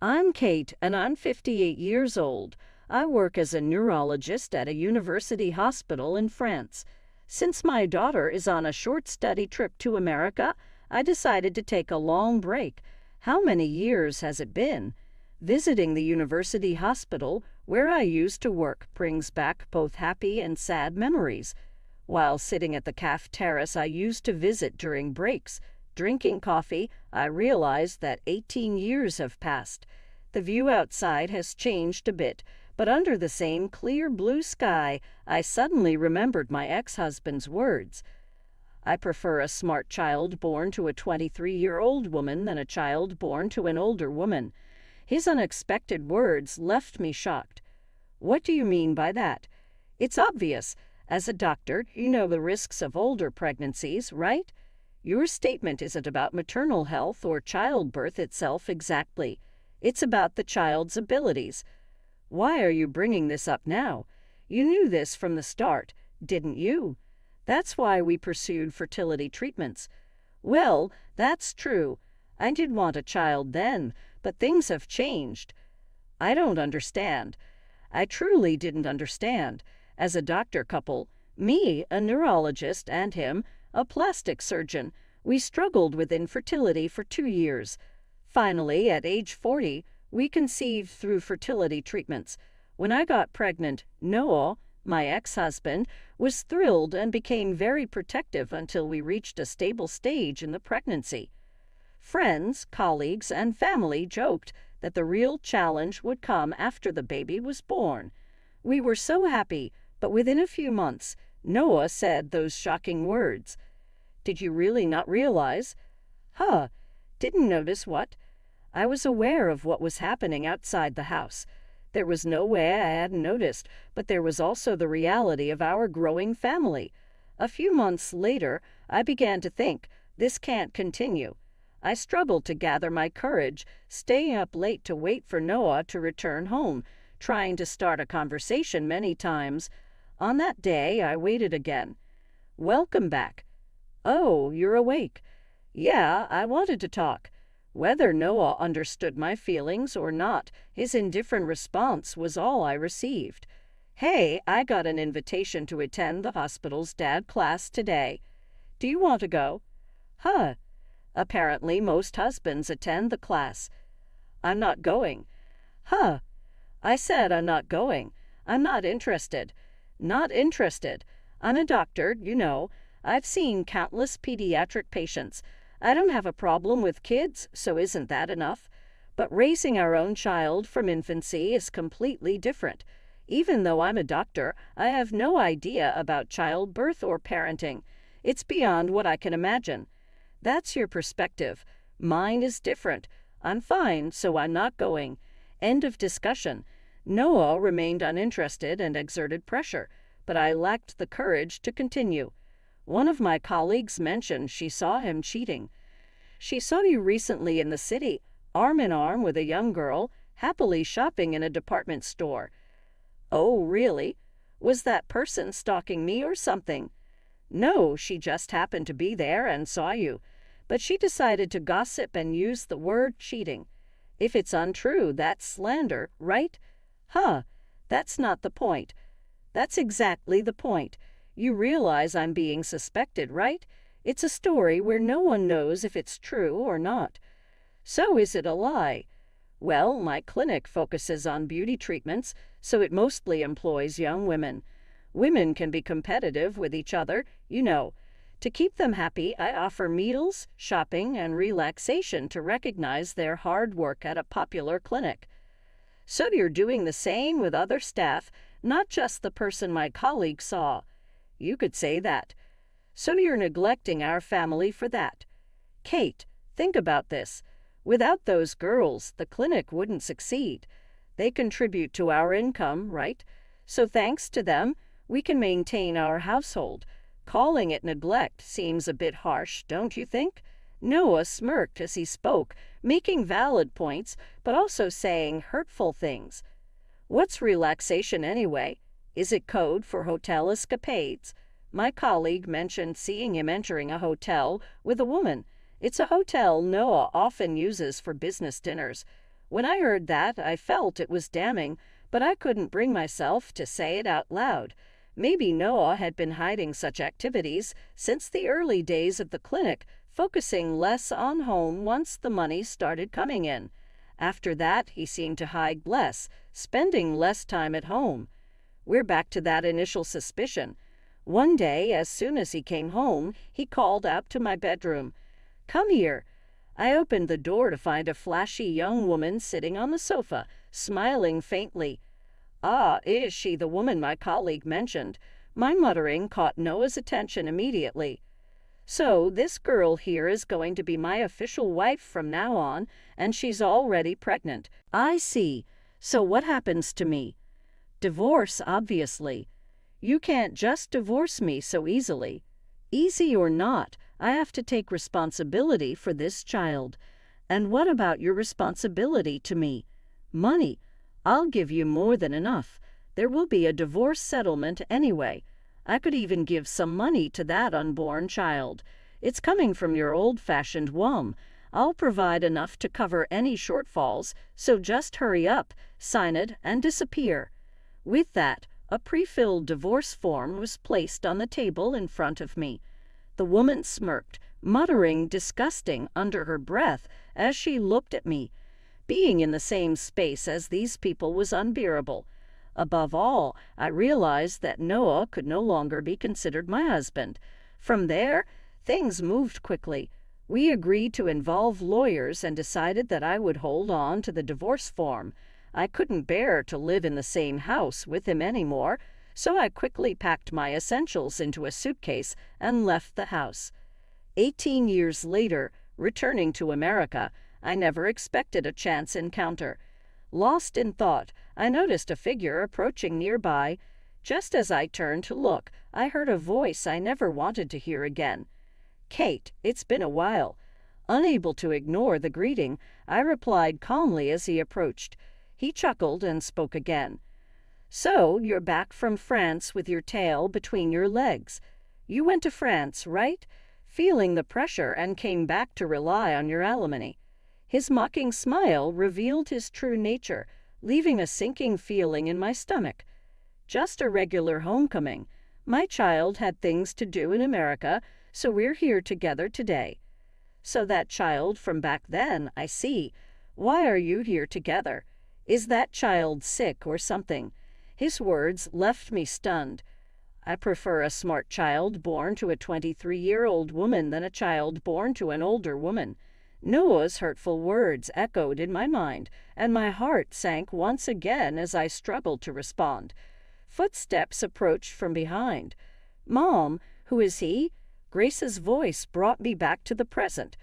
I'm Kate, and I'm 58 years old. I work as a neurologist at a university hospital in France. Since my daughter is on a short study trip to America, I decided to take a long break. How many years has it been? Visiting the university hospital, where I used to work, brings back both happy and sad memories. While sitting at the caf terrace I used to visit during breaks, drinking coffee, I realized that 18 years have passed. The view outside has changed a bit, but under the same clear blue sky, I suddenly remembered my ex-husband's words. I prefer a smart child born to a 23-year-old woman than a child born to an older woman. His unexpected words left me shocked. What do you mean by that? It's obvious. As a doctor, you know the risks of older pregnancies, right? Your statement isn't about maternal health or childbirth itself exactly. It's about the child's abilities. Why are you bringing this up now? You knew this from the start, didn't you? That's why we pursued fertility treatments. Well, that's true. I did want a child then, but things have changed. I don't understand. I truly didn't understand. As a doctor couple, me, a neurologist, and him, a plastic surgeon, we struggled with infertility for 2 years. Finally, at age 40, we conceived through fertility treatments. When I got pregnant, Noah, my ex-husband, was thrilled and became very protective until we reached a stable stage in the pregnancy. Friends, colleagues, and family joked that the real challenge would come after the baby was born. We were so happy, but within a few months, Noah said those shocking words. Did you really not realize? Didn't notice what? I was aware of what was happening outside the house. There was no way I hadn't noticed, but there was also the reality of our growing family. A few months later, I began to think, this can't continue. I struggled to gather my courage, staying up late to wait for Noah to return home, trying to start a conversation many times. On that day, I waited again. Welcome back. Oh, you're awake. Yeah, I wanted to talk. Whether Noah understood my feelings or not, his indifferent response was all I received. Hey, I got an invitation to attend the hospital's dad class today. Do you want to go? Apparently most husbands attend the class. I'm not going. I said I'm not going. I'm not interested. Not interested. I'm a doctor, you know. I've seen countless pediatric patients. I don't have a problem with kids, so isn't that enough? But raising our own child from infancy is completely different. Even though I'm a doctor, I have no idea about childbirth or parenting. It's beyond what I can imagine. That's your perspective. Mine is different. I'm fine, so I'm not going. End of discussion. Noah remained uninterested and exerted pressure, but I lacked the courage to continue. One of my colleagues mentioned she saw him cheating. She saw you recently in the city, arm in arm with a young girl, happily shopping in a department store. Oh, really? Was that person stalking me or something? No, she just happened to be there and saw you. But she decided to gossip and use the word cheating. If it's untrue, that's slander, right? That's not the point. That's exactly the point. You realize I'm being suspected, right? It's a story where no one knows if it's true or not. So is it a lie? Well, my clinic focuses on beauty treatments, so it mostly employs young women. Women can be competitive with each other, you know. To keep them happy, I offer meals, shopping, and relaxation to recognize their hard work at a popular clinic. So you're doing the same with other staff, not just the person my colleague saw. You could say that. So you're neglecting our family for that. Kate, think about this. Without those girls, the clinic wouldn't succeed. They contribute to our income, right? So thanks to them, we can maintain our household. Calling it neglect seems a bit harsh, don't you think? Noah smirked as he spoke, making valid points, but also saying hurtful things. What's relaxation anyway? Is it code for hotel escapades? My colleague mentioned seeing him entering a hotel with a woman. It's a hotel Noah often uses for business dinners. When I heard that, I felt it was damning, but I couldn't bring myself to say it out loud. Maybe Noah had been hiding such activities since the early days of the clinic, focusing less on home once the money started coming in. After that, he seemed to hide less, spending less time at home. We're back to that initial suspicion. One day, as soon as he came home, he called out to my bedroom, "Come here." I opened the door to find a flashy young woman sitting on the sofa, smiling faintly. Ah, is she the woman my colleague mentioned? My muttering caught Noah's attention immediately. "So this girl here is going to be my official wife from now on, and she's already pregnant. I see. So what happens to me?" "Divorce, obviously. You can't just divorce me so easily. Easy or not, I have to take responsibility for this child. And what about your responsibility to me? Money. I'll give you more than enough. There will be a divorce settlement anyway. I could even give some money to that unborn child. It's coming from your old-fashioned wom. I'll provide enough to cover any shortfalls, so just hurry up, sign it, and disappear." With that, a pre-filled divorce form was placed on the table in front of me. The woman smirked, muttering disgusting under her breath as she looked at me. Being in the same space as these people was unbearable. Above all, I realized that Noah could no longer be considered my husband. From there, things moved quickly. We agreed to involve lawyers and decided that I would hold on to the divorce form. I couldn't bear to live in the same house with him anymore, so I quickly packed my essentials into a suitcase and left the house. 18 years later, returning to America, I never expected a chance encounter. Lost in thought, I noticed a figure approaching nearby. Just as I turned to look, I heard a voice I never wanted to hear again. "Kate, it's been a while." Unable to ignore the greeting, I replied calmly as he approached. He chuckled and spoke again. "So, you're back from France with your tail between your legs. You went to France, right? Feeling the pressure and came back to rely on your alimony." His mocking smile revealed his true nature, leaving a sinking feeling in my stomach. "Just a regular homecoming. My child had things to do in America, so we're here together today." "So that child from back then, I see. Why are you here together? Is that child sick or something?" His words left me stunned. "I prefer a smart child born to a 23-year-old woman than a child born to an older woman." Noah's hurtful words echoed in my mind, and my heart sank once again as I struggled to respond. Footsteps approached from behind. "Mom, who is he?" Grace's voice brought me back to the present.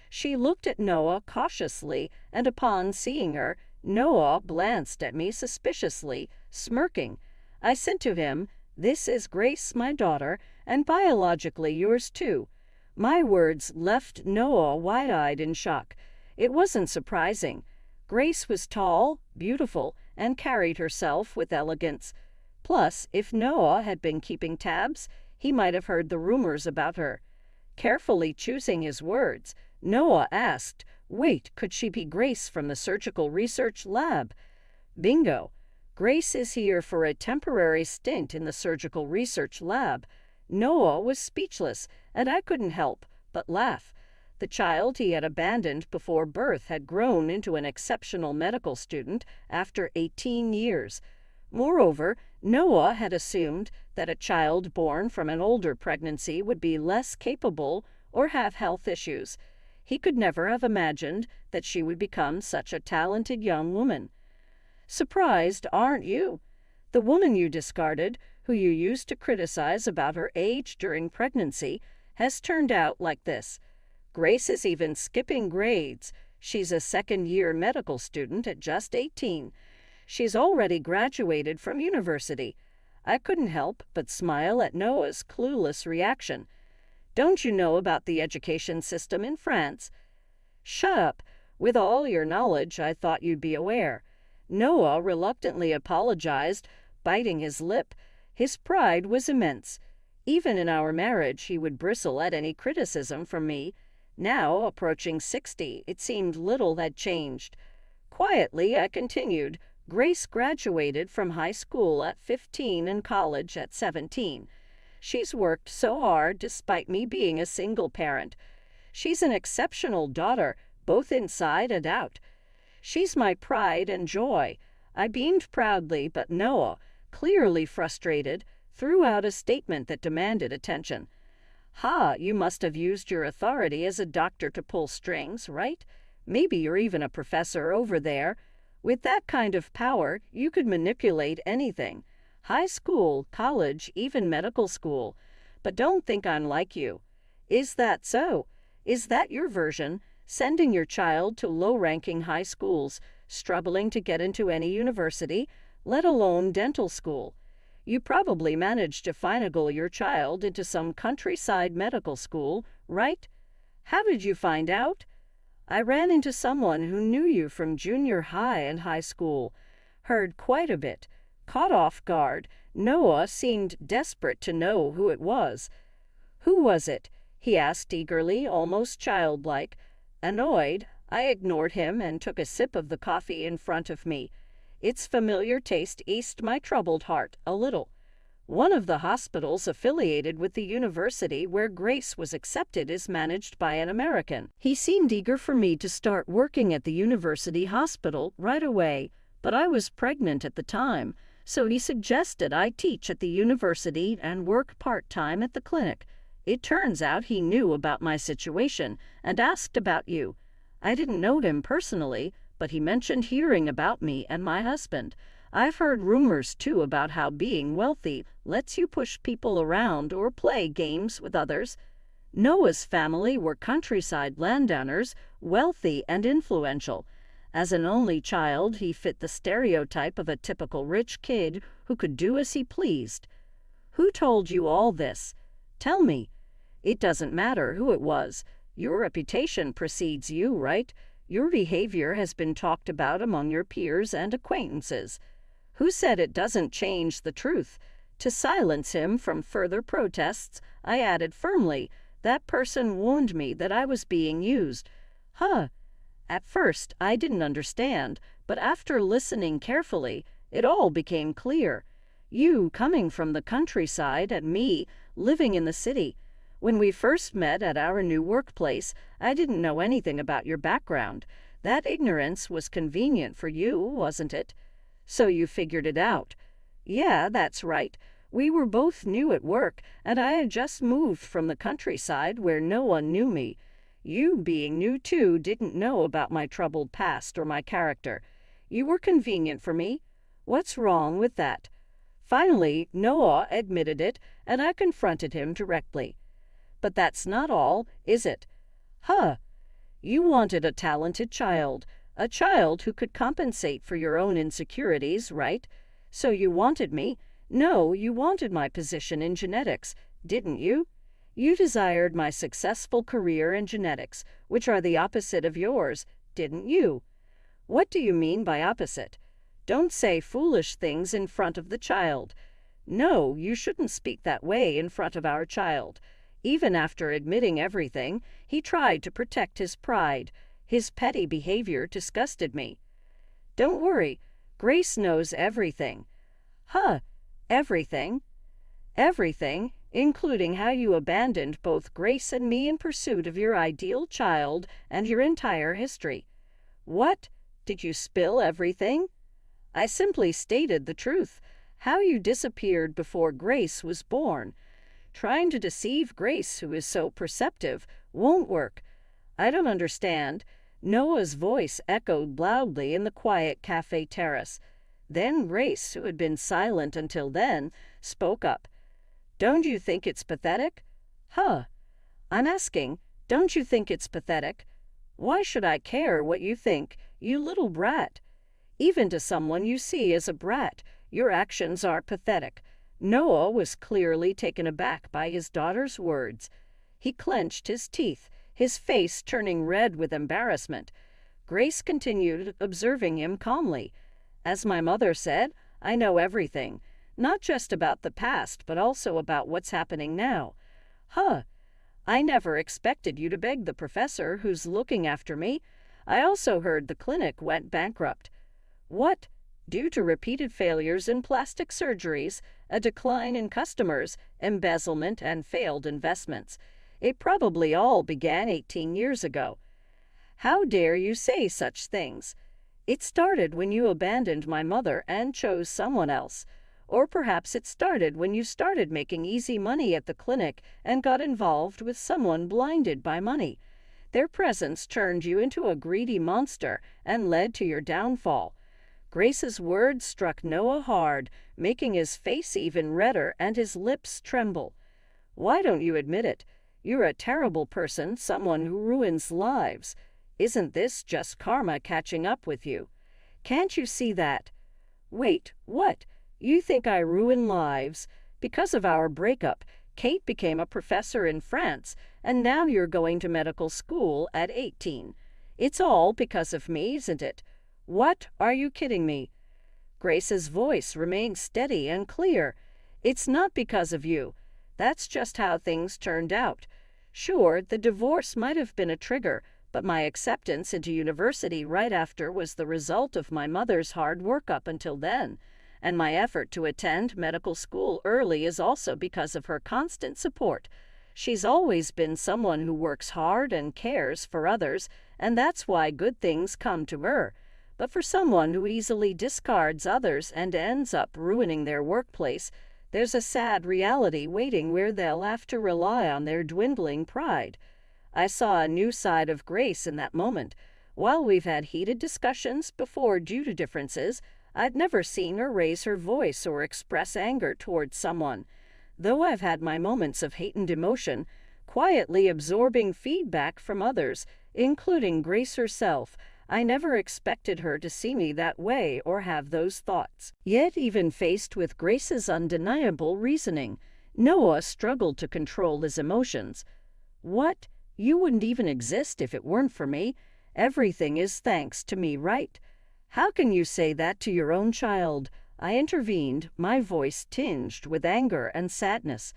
She looked at Noah cautiously, and upon seeing her, Noah glanced at me suspiciously, smirking. I said to him, "This is Grace, my daughter, and biologically yours too." My words left Noah wide-eyed in shock. It wasn't surprising. Grace was tall, beautiful, and carried herself with elegance. Plus, if Noah had been keeping tabs, he might have heard the rumors about her. Carefully choosing his words, Noah asked, "Wait, could she be Grace from the surgical research lab?" Bingo. Grace is here for a temporary stint in the surgical research lab. Noah was speechless, and I couldn't help but laugh. The child he had abandoned before birth had grown into an exceptional medical student after 18 years. Moreover, Noah had assumed that a child born from an older pregnancy would be less capable or have health issues. He could never have imagined that she would become such a talented young woman. Surprised, aren't you? The woman you discarded, who you used to criticize about her age during pregnancy, has turned out like this. Grace is even skipping grades. She's a second-year medical student at just 18. She's already graduated from university. I couldn't help but smile at Noah's clueless reaction. "Don't you know about the education system in France?" "Shut up. With all your knowledge, I thought you'd be aware." Noah reluctantly apologized, biting his lip. His pride was immense. Even in our marriage, he would bristle at any criticism from me. Now, approaching 60, it seemed little had changed. Quietly, I continued. Grace graduated from high school at 15 and college at 17. She's worked so hard despite me being a single parent. She's an exceptional daughter, both inside and out. She's my pride and joy. I beamed proudly, but Noah, clearly frustrated, threw out a statement that demanded attention. Ha, you must have used your authority as a doctor to pull strings, right? Maybe you're even a professor over there. With that kind of power, you could manipulate anything. High school, college, even medical school. But don't think I'm like you. Is that so? Is that your version? Sending your child to low-ranking high schools, struggling to get into any university, let alone dental school. You probably managed to finagle your child into some countryside medical school, right? How did you find out? I ran into someone who knew you from junior high and high school. Heard quite a bit. Caught off guard. Noah seemed desperate to know who it was. Who was it? He asked eagerly, almost childlike. Annoyed, I ignored him and took a sip of the coffee in front of me. Its familiar taste eased my troubled heart a little. One of the hospitals affiliated with the university where Grace was accepted is managed by an American. He seemed eager for me to start working at the university hospital right away, but I was pregnant at the time, so he suggested I teach at the university and work part-time at the clinic. It turns out he knew about my situation and asked about you. I didn't know him personally, but he mentioned hearing about me and my husband. I've heard rumors, too, about how being wealthy lets you push people around or play games with others. Noah's family were countryside landowners, wealthy and influential. As an only child, he fit the stereotype of a typical rich kid who could do as he pleased. Who told you all this? Tell me. It doesn't matter who it was. Your reputation precedes you, right? Your behavior has been talked about among your peers and acquaintances. Who said it doesn't change the truth? To silence him from further protests, I added firmly, that person warned me that I was being used. Huh. At first, I didn't understand, but after listening carefully, it all became clear. You coming from the countryside and me living in the city. When we first met at our new workplace, I didn't know anything about your background. That ignorance was convenient for you, wasn't it? So you figured it out. Yeah, that's right. We were both new at work, and I had just moved from the countryside where no one knew me. You, being new too, didn't know about my troubled past or my character. You were convenient for me. What's wrong with that? Finally, Noah admitted it, and I confronted him directly. But that's not all, is it? Huh. You wanted a talented child, a child who could compensate for your own insecurities, right? So you wanted me. No, you wanted my position in genetics, didn't you? You desired my successful career in genetics, which are the opposite of yours, didn't you? What do you mean by opposite? Don't say foolish things in front of the child. No, you shouldn't speak that way in front of our child. Even after admitting everything, he tried to protect his pride. His petty behavior disgusted me. Don't worry, Grace knows everything. Huh, everything? Everything, including how you abandoned both Grace and me in pursuit of your ideal child and your entire history. What? Did you spill everything? I simply stated the truth. How you disappeared before Grace was born. Trying to deceive Grace, who is so perceptive, won't work. I don't understand. Noah's voice echoed loudly in the quiet cafe terrace. Then Grace, who had been silent until then, spoke up. Don't you think it's pathetic? Huh. I'm asking, don't you think it's pathetic? Why should I care what you think, you little brat? Even to someone you see as a brat, your actions are pathetic. Noah was clearly taken aback by his daughter's words. He clenched his teeth, his face turning red with embarrassment. Grace continued, observing him calmly. As my mother said, I know everything, not just about the past, but also about what's happening now. Huh. I never expected you to beg the professor who's looking after me. I also heard the clinic went bankrupt. What? Due to repeated failures in plastic surgeries, a decline in customers, embezzlement, and failed investments. It probably all began 18 years ago. How dare you say such things? It started when you abandoned my mother and chose someone else. Or perhaps it started when you started making easy money at the clinic and got involved with someone blinded by money. Their presence turned you into a greedy monster and led to your downfall. Grace's words struck Noah hard, making his face even redder and his lips tremble. Why don't you admit it? You're a terrible person, someone who ruins lives. Isn't this just karma catching up with you? Can't you see that? Wait, what? You think I ruin lives? Because of our breakup, Kate became a professor in France, and now you're going to medical school at 18. It's all because of me, isn't it? What? Are you kidding me? Grace's voice remained steady and clear. It's not because of you. That's just how things turned out. Sure, the divorce might have been a trigger, but my acceptance into university right after was the result of my mother's hard work up until then. And my effort to attend medical school early is also because of her constant support. She's always been someone who works hard and cares for others, and that's why good things come to her. But for someone who easily discards others and ends up ruining their workplace, there's a sad reality waiting where they'll have to rely on their dwindling pride. I saw a new side of Grace in that moment. While we've had heated discussions before due to differences, I'd never seen her raise her voice or express anger towards someone. Though I've had my moments of heightened emotion, quietly absorbing feedback from others, including Grace herself, I never expected her to see me that way or have those thoughts. Yet even faced with Grace's undeniable reasoning, Noah struggled to control his emotions. What? You wouldn't even exist if it weren't for me. Everything is thanks to me, right? How can you say that to your own child? I intervened, my voice tinged with anger and sadness.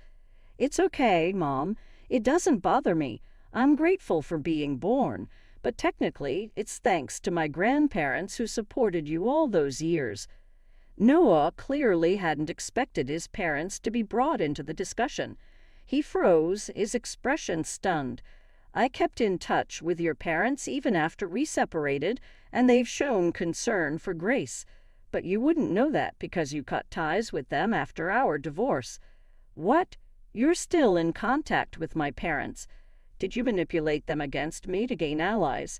It's okay, Mom. It doesn't bother me. I'm grateful for being born. But technically, it's thanks to my grandparents who supported you all those years. Noah clearly hadn't expected his parents to be brought into the discussion. He froze, his expression stunned. I kept in touch with your parents even after we separated, and they've shown concern for Grace. But you wouldn't know that because you cut ties with them after our divorce. What? You're still in contact with my parents. Did you manipulate them against me to gain allies?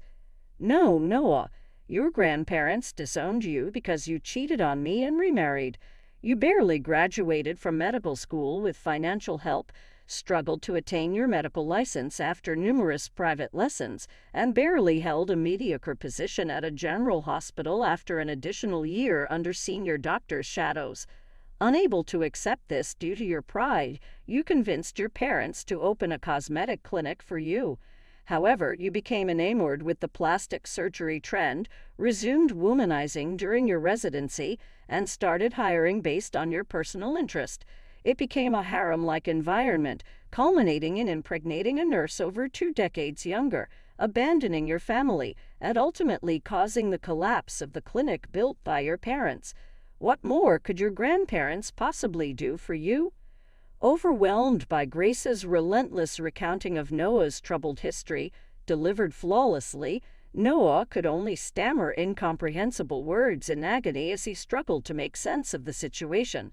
No, Noah. Your grandparents disowned you because you cheated on me and remarried. You barely graduated from medical school with financial help, struggled to attain your medical license after numerous private lessons, and barely held a mediocre position at a general hospital after an additional year under senior doctor's shadows. Unable to accept this due to your pride, you convinced your parents to open a cosmetic clinic for you. However, you became enamored with the plastic surgery trend, resumed womanizing during your residency, and started hiring based on your personal interest. It became a harem-like environment, culminating in impregnating a nurse over 2 decades younger, abandoning your family, and ultimately causing the collapse of the clinic built by your parents. What more could your grandparents possibly do for you? Overwhelmed by Grace's relentless recounting of Noah's troubled history, delivered flawlessly, Noah could only stammer incomprehensible words in agony as he struggled to make sense of the situation.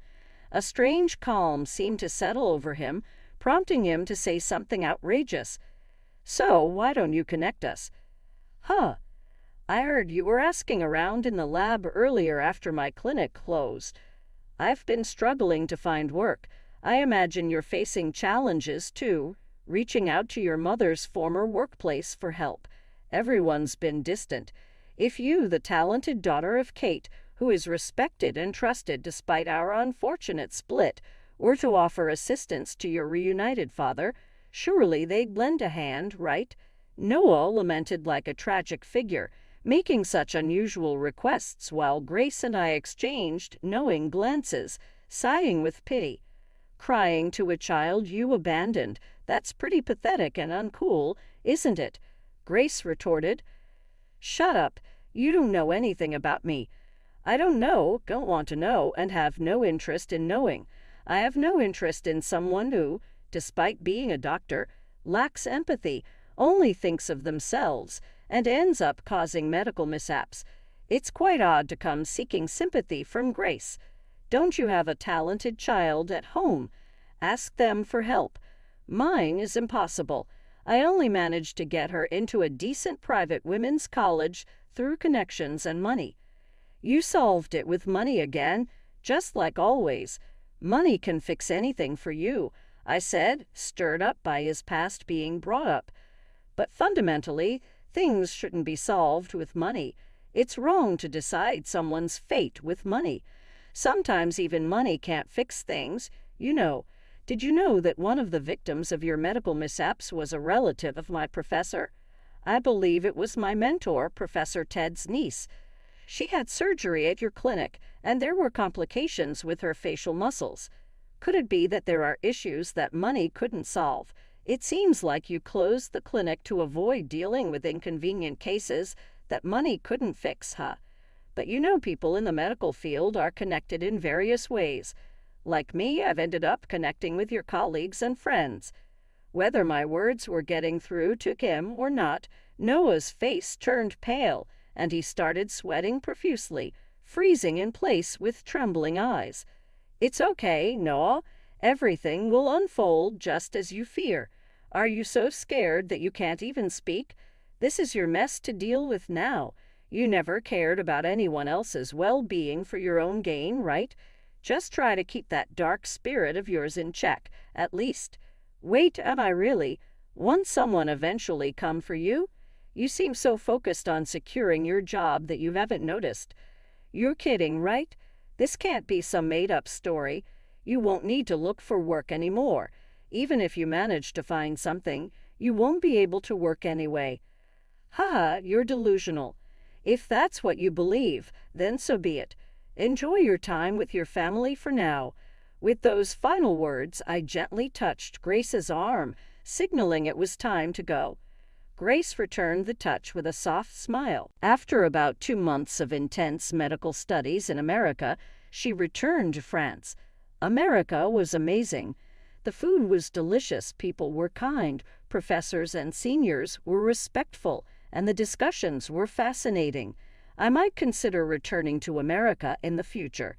A strange calm seemed to settle over him, prompting him to say something outrageous. So, why don't you connect us? Huh. I heard you were asking around in the lab earlier after my clinic closed. I've been struggling to find work. I imagine you're facing challenges, too, reaching out to your mother's former workplace for help. Everyone's been distant. If you, the talented daughter of Kate, who is respected and trusted despite our unfortunate split, were to offer assistance to your reunited father, surely they'd lend a hand, right? Noah lamented like a tragic figure, making such unusual requests while Grace and I exchanged knowing glances, sighing with pity. Crying to a child you abandoned, that's pretty pathetic and uncool, isn't it? Grace retorted. Shut up. You don't know anything about me. I don't know, don't want to know, and have no interest in knowing. I have no interest in someone who, despite being a doctor, lacks empathy, only thinks of themselves, and ends up causing medical mishaps. It's quite odd to come seeking sympathy from Grace. Don't you have a talented child at home? Ask them for help. Mine is impossible. I only managed to get her into a decent private women's college through connections and money. You solved it with money again, just like always. Money can fix anything for you, I said, stirred up by his past being brought up. But fundamentally, things shouldn't be solved with money. It's wrong to decide someone's fate with money. Sometimes even money can't fix things. Did you know that one of the victims of your medical mishaps was a relative of my professor? I believe it was my mentor, Professor Ted's niece. She had surgery at your clinic, and there were complications with her facial muscles. Could it be that there are issues that money couldn't solve? It seems like you closed the clinic to avoid dealing with inconvenient cases that money couldn't fix, huh? But people in the medical field are connected in various ways. Like me, I've ended up connecting with your colleagues and friends. Whether my words were getting through to him or not, Noah's face turned pale, and he started sweating profusely, freezing in place with trembling eyes. It's okay, Noah. Everything will unfold just as you fear. Are you so scared that you can't even speak? This is your mess to deal with now. You never cared about anyone else's well-being for your own gain, right? Just try to keep that dark spirit of yours in check, at least. Wait, am I really? Won't someone eventually come for you? You seem so focused on securing your job that you haven't noticed. You're kidding, right? This can't be some made-up story. You won't need to look for work anymore. Even if you manage to find something, you won't be able to work anyway. Haha, you're delusional. If that's what you believe, then so be it. Enjoy your time with your family for now. With those final words, I gently touched Grace's arm, signaling it was time to go. Grace returned the touch with a soft smile. After about 2 months of intense medical studies in America, she returned to France. America was amazing. The food was delicious, people were kind, professors and seniors were respectful, and the discussions were fascinating. I might consider returning to America in the future.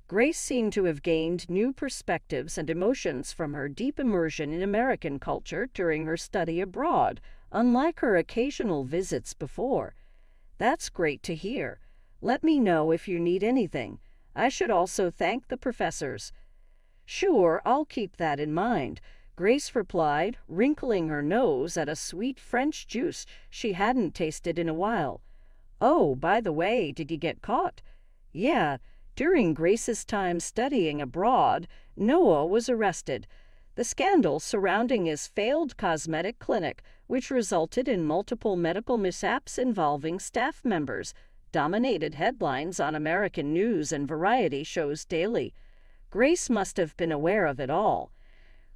Grace seemed to have gained new perspectives and emotions from her deep immersion in American culture during her study abroad, unlike her occasional visits before. That's great to hear. Let me know if you need anything. I should also thank the professors. Sure, I'll keep that in mind, Grace replied, wrinkling her nose at a sweet French juice she hadn't tasted in a while. Oh, by the way, did you get caught? Yeah, during Grace's time studying abroad, Noah was arrested. The scandal surrounding his failed cosmetic clinic, which resulted in multiple medical mishaps involving staff members, dominated headlines on American news and variety shows daily. Grace must have been aware of it all.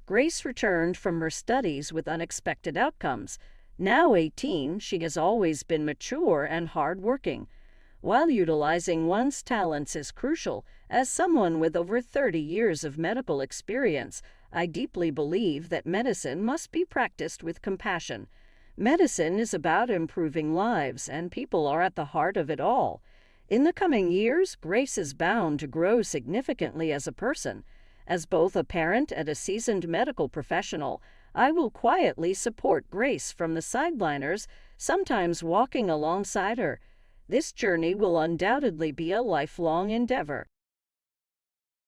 Grace returned from her studies with unexpected outcomes. Now 18, she has always been mature and hard-working. While utilizing one's talents is crucial, as someone with over 30 years of medical experience, I deeply believe that medicine must be practiced with compassion. Medicine is about improving lives, and people are at the heart of it all. In the coming years, Grace is bound to grow significantly as a person. As both a parent and a seasoned medical professional, I will quietly support Grace from the sideliners, sometimes walking alongside her. This journey will undoubtedly be a lifelong endeavor.